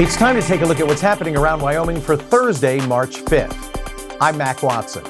It's time to take a look at what's happening around Wyoming for Thursday, March 5th. I'm Mac Watson.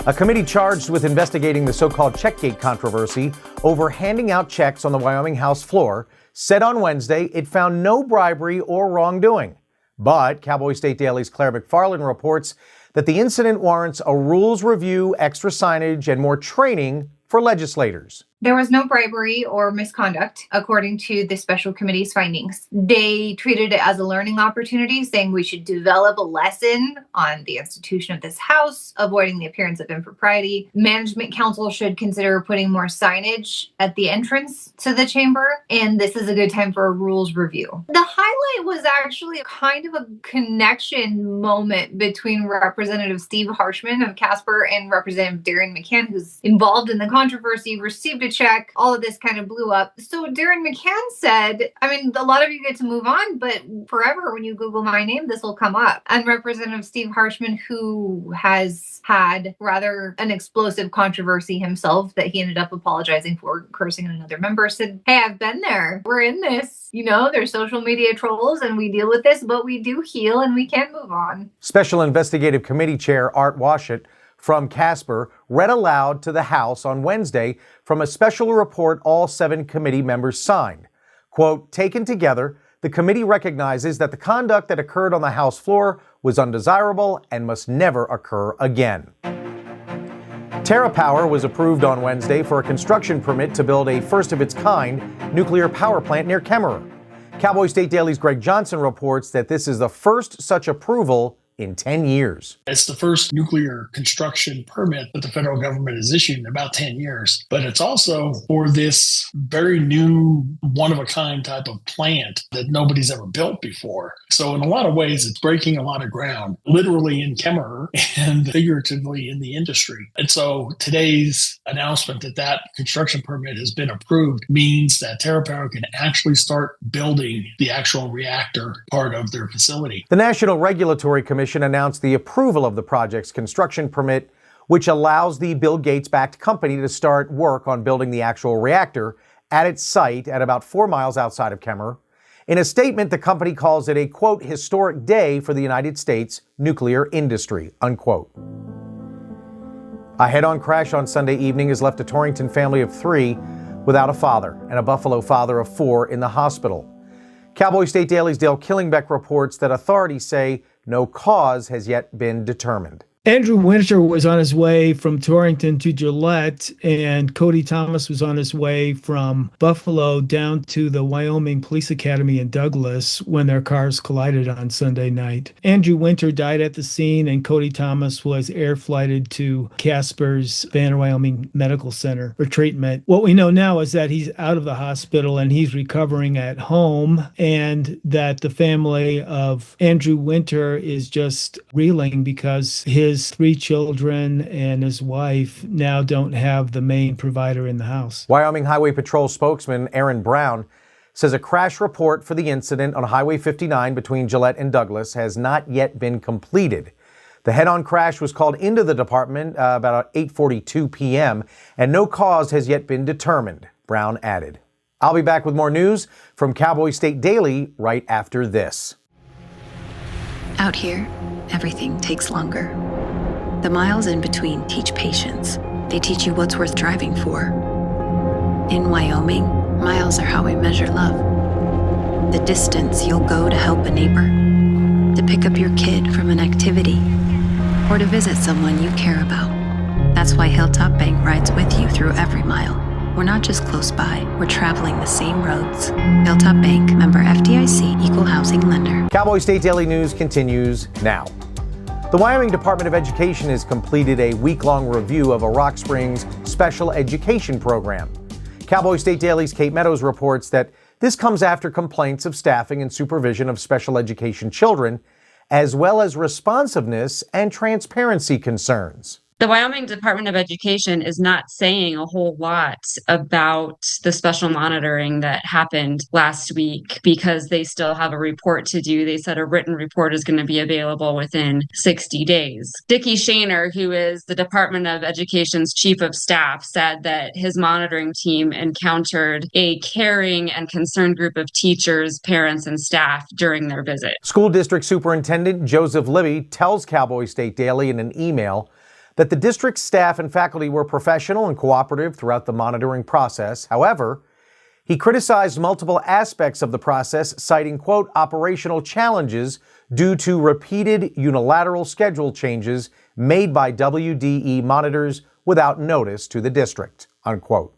A committee charged with investigating the so-called CheckGate controversy over handing out checks on the Wyoming House floor said on Wednesday it found no bribery or wrongdoing. But Cowboy State Daily's Claire McFarland reports that the incident warrants a rules review, extra signage, and more training for legislators. There was no bribery or misconduct, according to the special committee's findings. They treated it as a learning opportunity, saying we should develop a lesson on the institution of this house, avoiding the appearance of impropriety. Management council should consider putting more signage at the entrance to the chamber, and this is a good time for a rules review. The highlight was actually kind of a connection moment between Representative Steve Harshman of Casper and Representative Darren McCann, who's involved in the controversy, received a check. All of this kind of blew up. So Darren McCann said, a lot of you get to move on, but forever when you Google my name, this will come up. And Representative Steve Harshman, who has had rather an explosive controversy himself that he ended up apologizing for cursing at another member, said, hey, I've been there. We're in this. There's social media trolls and we deal with this, but we do heal and we can move on. Special Investigative Committee Chair Art Washut from Casper read aloud to the House on Wednesday from a special report all 7 committee members signed. Quote, taken together, the committee recognizes that the conduct that occurred on the House floor was undesirable and must never occur again. TerraPower was approved on Wednesday for a construction permit to build a first-of-its-kind nuclear power plant near Kemmerer. Cowboy State Daily's Greg Johnson reports that this is the first such approval in 10 years. It's the first nuclear construction permit that the federal government has issued in about 10 years. But it's also for this very new, one-of-a-kind type of plant that nobody's ever built before. So in a lot of ways, it's breaking a lot of ground, literally in Kemmerer and figuratively in the industry. And so today's announcement that that construction permit has been approved means that TerraPower can actually start building the actual reactor part of their facility. The National Regulatory Commission announced the approval of the project's construction permit, which allows the Bill Gates-backed company to start work on building the actual reactor at its site at about 4 miles outside of Kemmerer. In a statement, the company calls it a, quote, historic day for the United States nuclear industry, unquote. A head-on crash on Sunday evening has left a Torrington family of 3 without a father and a Buffalo father of 4 in the hospital. Cowboy State Daily's Dale Killingbeck reports that authorities say no cause has yet been determined. Andrew Winter was on his way from Torrington to Gillette, and Cody Thomas was on his way from Buffalo down to the Wyoming Police Academy in Douglas when their cars collided on Sunday night. Andrew Winter died at the scene, and Cody Thomas was air flighted to Casper's Banner, Wyoming Medical Center for treatment. What we know now is that he's out of the hospital and he's recovering at home, and that the family of Andrew Winter is just reeling because his 3 children and his wife now don't have the main provider in the house. Wyoming Highway Patrol spokesman Aaron Brown says a crash report for the incident on Highway 59 between Gillette and Douglas has not yet been completed. The head-on crash was called into the department about 8:42 p.m. and no cause has yet been determined, Brown added. I'll be back with more news from Cowboy State Daily right after this. Out here, everything takes longer. The miles in between teach patience. They teach you what's worth driving for. In Wyoming, miles are how we measure love. The distance you'll go to help a neighbor, to pick up your kid from an activity, or to visit someone you care about. That's why Hilltop Bank rides with you through every mile. We're not just close by, we're traveling the same roads. Hilltop Bank, member FDIC, equal housing lender. Cowboy State Daily News continues now. The Wyoming Department of Education has completed a week-long review of a Rock Springs special education program. Cowboy State Daily's Kate Meadows reports that this comes after complaints of staffing and supervision of special education children, as well as responsiveness and transparency concerns. The Wyoming Department of Education is not saying a whole lot about the special monitoring that happened last week because they still have a report to do. They said a written report is going to be available within 60 days. Dickie Shaner, who is the Department of Education's chief of staff, said that his monitoring team encountered a caring and concerned group of teachers, parents, and staff during their visit. School District Superintendent Joseph Libby tells Cowboy State Daily in an email that the district's staff and faculty were professional and cooperative throughout the monitoring process. However, he criticized multiple aspects of the process, citing, quote, operational challenges due to repeated unilateral schedule changes made by WDE monitors without notice to the district, unquote.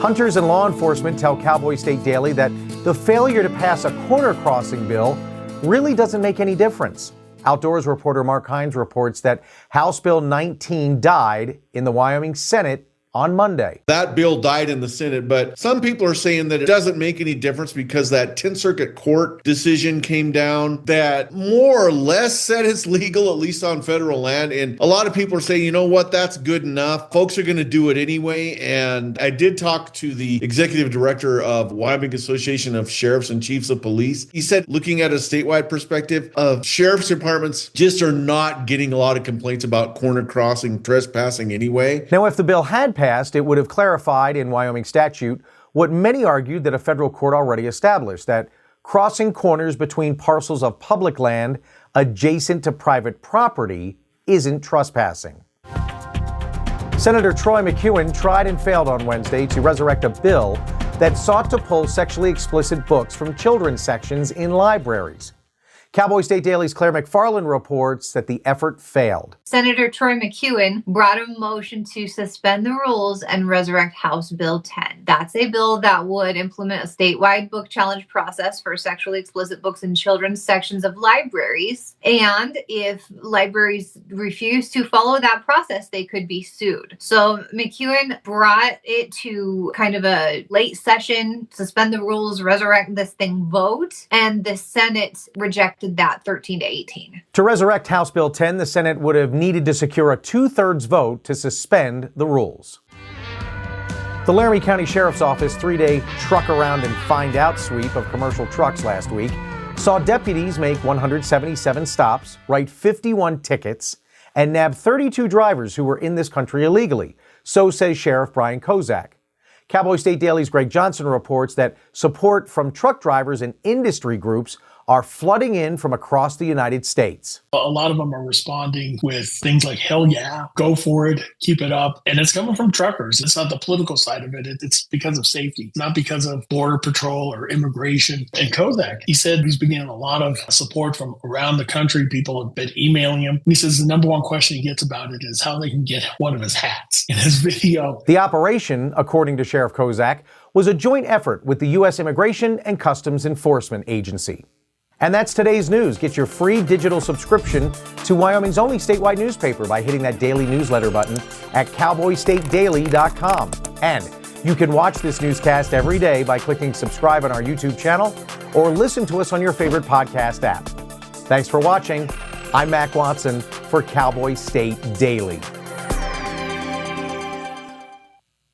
Hunters and law enforcement tell Cowboy State Daily that the failure to pass a corner crossing bill really doesn't make any difference. Outdoors reporter Mark Hines reports that House Bill 19 died in the Wyoming Senate on Monday. That bill died in the Senate, but some people are saying that it doesn't make any difference because that 10th Circuit Court decision came down that more or less said it's legal, at least on federal land. And a lot of people are saying, you know what, that's good enough. Folks are going to do it anyway. And I did talk to the executive director of Wyoming Association of Sheriffs and Chiefs of Police. He said, looking at a statewide perspective, sheriff's departments just are not getting a lot of complaints about corner crossing, trespassing anyway. Now, if the bill had passed, it would have clarified in Wyoming statute what many argued that a federal court already established, that crossing corners between parcels of public land adjacent to private property isn't trespassing. Senator Troy McEwen tried and failed on Wednesday to resurrect a bill that sought to pull sexually explicit books from children's sections in libraries. Cowboy State Daily's Claire McFarland reports that the effort failed. Senator Troy McEwen brought a motion to suspend the rules and resurrect House Bill 10. That's a bill that would implement a statewide book challenge process for sexually explicit books in children's sections of libraries. And if libraries refuse to follow that process, they could be sued. So McEwen brought it to kind of a late session, suspend the rules, resurrect this thing vote, and the Senate rejected that 13-18. To resurrect House Bill 10, the Senate would have needed to secure a 2/3 vote to suspend the rules. The Laramie County Sheriff's Office 3-day truck around and find out sweep of commercial trucks last week saw deputies make 177 stops, write 51 tickets, and nab 32 drivers who were in this country illegally. So says Sheriff Brian Kozak. Cowboy State Daily's Greg Johnson reports that support from truck drivers and industry groups are flooding in from across the United States. A lot of them are responding with things like, hell yeah, go for it, keep it up. And it's coming from truckers. It's not the political side of it. It's because of safety, not because of border patrol or immigration. And Kozak, he said he's been getting a lot of support from around the country. People have been emailing him. He says the number one question he gets about it is how they can get one of his hats in his video. The operation, according to Sheriff Kozak, was a joint effort with the U.S. Immigration and Customs Enforcement Agency. And that's today's news. Get your free digital subscription to Wyoming's only statewide newspaper by hitting that daily newsletter button at cowboystatedaily.com. And you can watch this newscast every day by clicking subscribe on our YouTube channel or listen to us on your favorite podcast app. Thanks for watching. I'm Mac Watson for Cowboy State Daily.